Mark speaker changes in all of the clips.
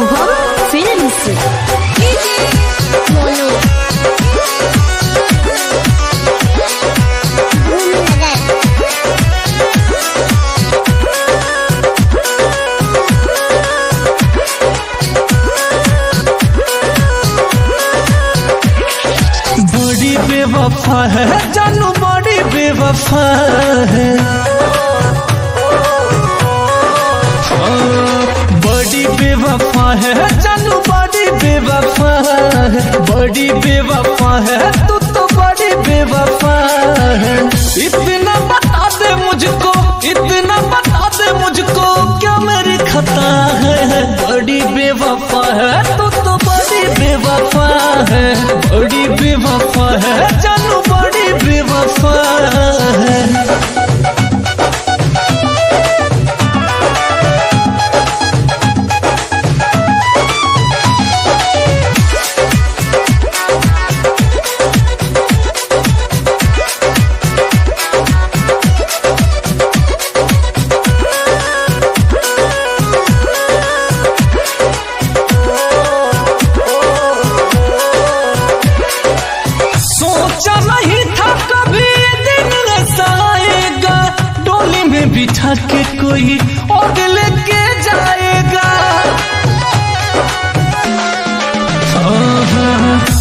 Speaker 1: Shubham films.
Speaker 2: बड़ी बेवफा है जानू, बड़ी बेवफा है, बड़ी बेवफा है जानू, बड़ी बेवफा है, बड़ी बेवफा है तू तो बड़ी बेवफा है। इतना बता दे मुझको, इतना बता दे मुझको, क्या मेरी खता है। बड़ी बेवफा है तू तो बड़ी बेवफा है, बड़ी बेवफा है जानू, बड़ी बेवफा है। सोचा नहीं था कभी दिन ऐसा आएगा, डोली में बिठा के कोई और लेके जाएगा।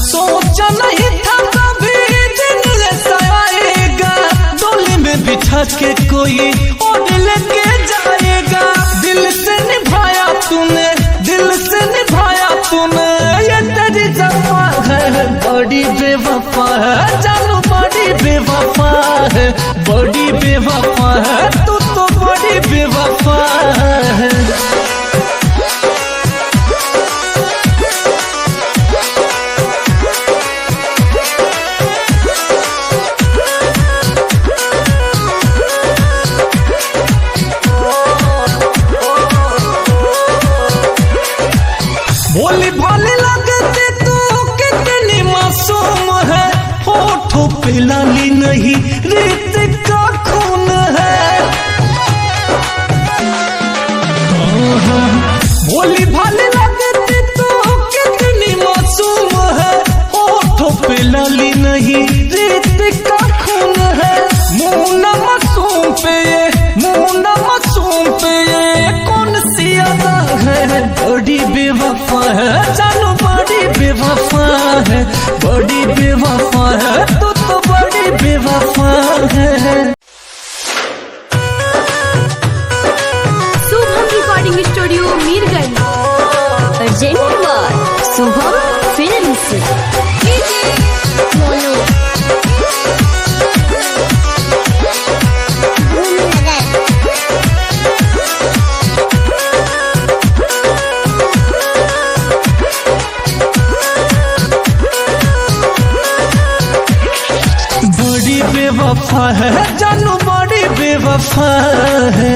Speaker 2: सोचा नहीं था कभी दिन ऐसा आएगा, डोली में बिठा के कोई और लेके जाएगा। दिल से निभाया तूने, दिल से निभाया तूने, ये तेरी जफा है। बड़ी बेवफा है जानू, बड़ी बेवफा है, बड़ी बेवफा है तू तो बड़ी बेवफा है। भोली भाली लगती तू कितनी मासूम है, होठों पे लाली नहीं रेत का खून है। भोली भाली लगती तू कितनी मासूम है, होठों पे लाली नहीं रेत का खून है। मुँह न मासूम पे ये, मुँह न मासूम पे ये कौन सी अदा है। बड़ी बेवफा है जानू, बड़ी बेवफा है, बड़ी बेवफा है तू तो बड़ी बेवफा है।
Speaker 1: Shubham recording studio Mirganj. अर्जेंट बार शुभम फिल्म्स।
Speaker 2: बड़ी बेवफा है जानू, बड़ी बेवफा है।